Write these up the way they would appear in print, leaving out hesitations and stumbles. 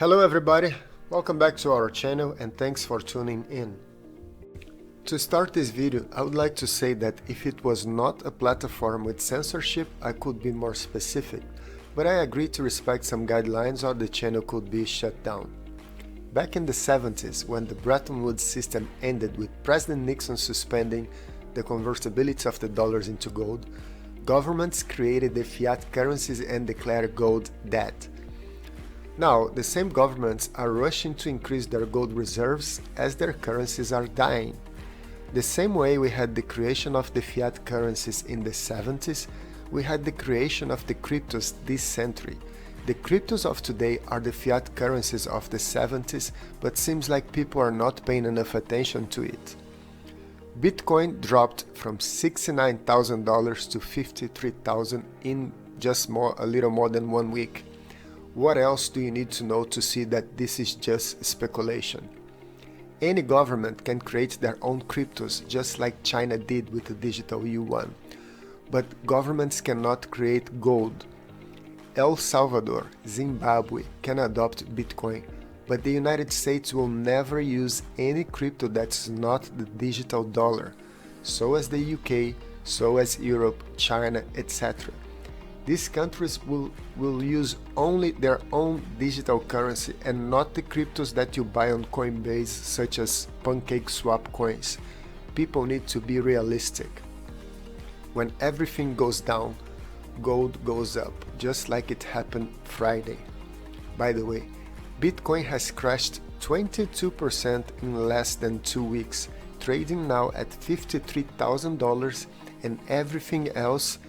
Hello everybody, welcome back to our channel and thanks for tuning in. To start this video, I would like to say that if it was not a platform with censorship, I could be more specific, but I agree to respect some guidelines or the channel could be shut down. Back in the 70s, when the Bretton Woods system ended with President Nixon suspending the convertibility of the dollars into gold, governments created the fiat currencies and declared gold dead. Now, the same governments are rushing to increase their gold reserves as their currencies are dying. The same way we had the creation of the fiat currencies in the 70s, we had the creation of the cryptos this century. The cryptos of today are the fiat currencies of the 70s, but seems like people are not paying enough attention to it. Bitcoin dropped from $69,000 to $53,000 in just a little more than 1 week. What else do you need to know to see that this is just speculation? Any government can create their own cryptos just like China did with the digital yuan. But governments cannot create gold. El Salvador, Zimbabwe can adopt Bitcoin, but the United States will never use any crypto that's not the digital dollar. So as the UK, so as Europe, China, etc. These countries will use only their own digital currency and not the cryptos that you buy on Coinbase, such as PancakeSwap coins. People need to be realistic. When everything goes down, gold goes up, just like it happened Friday. By the way, Bitcoin has crashed 22% in less than 2 weeks, trading now at $53,000, and everything else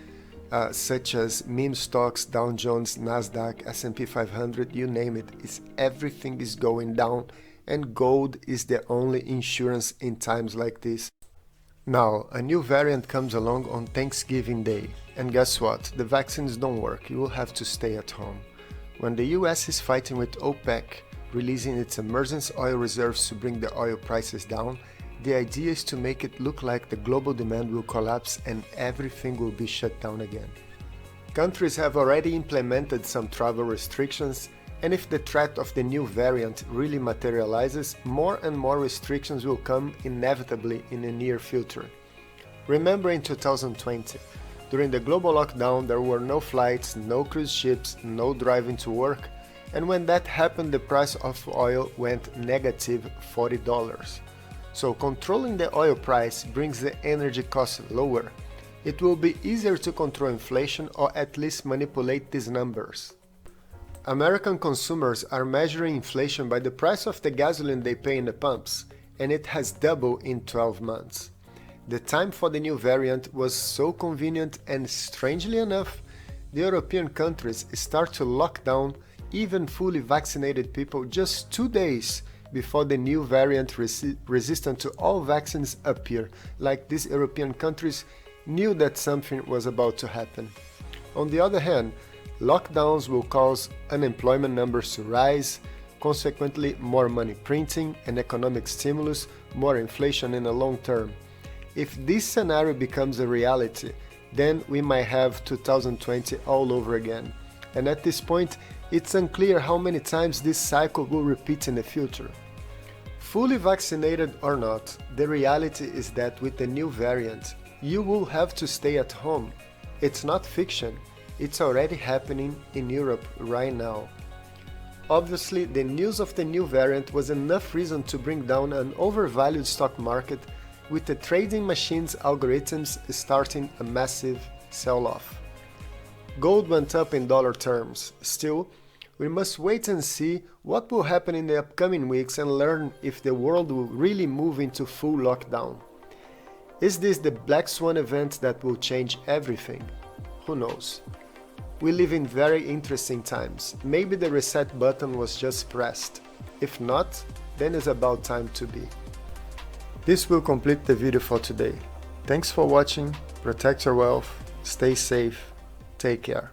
such as meme stocks, Dow Jones, Nasdaq, S&P 500, you name it, everything is going down, and gold is the only insurance in times like this. Now, a new variant comes along on Thanksgiving Day, and guess what? The vaccines don't work, you will have to stay at home. When the US is fighting with OPEC, releasing its emergency oil reserves to bring the oil prices down, the idea is to make it look like the global demand will collapse and everything will be shut down again. Countries have already implemented some travel restrictions, and if the threat of the new variant really materializes, more and more restrictions will come inevitably in the near future. Remember in 2020, during the global lockdown there were no flights, no cruise ships, no driving to work, and when that happened the price of oil went negative $40. So controlling the oil price brings the energy costs lower. It will be easier to control inflation or at least manipulate these numbers. American consumers are measuring inflation by the price of the gasoline they pay in the pumps, and it has doubled in 12 months. The time for the new variant was so convenient, and strangely enough, the European countries start to lock down even fully vaccinated people just 2 days before the new variant resistant to all vaccines appear, like these European countries knew that something was about to happen. On the other hand, lockdowns will cause unemployment numbers to rise, consequently more money printing and economic stimulus, more inflation in the long term. If this scenario becomes a reality, then we might have 2020 all over again. And at this point, it's unclear how many times this cycle will repeat in the future. Fully vaccinated or not, the reality is that with the new variant, you will have to stay at home. It's not fiction, it's already happening in Europe right now. Obviously, the news of the new variant was enough reason to bring down an overvalued stock market, with the trading machine's algorithms starting a massive sell-off. Gold went up in dollar terms. Still, we must wait and see what will happen in the upcoming weeks and learn if the world will really move into full lockdown. Is this the Black Swan event that will change everything? Who knows? We live in very interesting times. Maybe the reset button was just pressed. If not, then it's about time to be. This will complete the video for today. Thanks for watching, protect your wealth, stay safe, take care.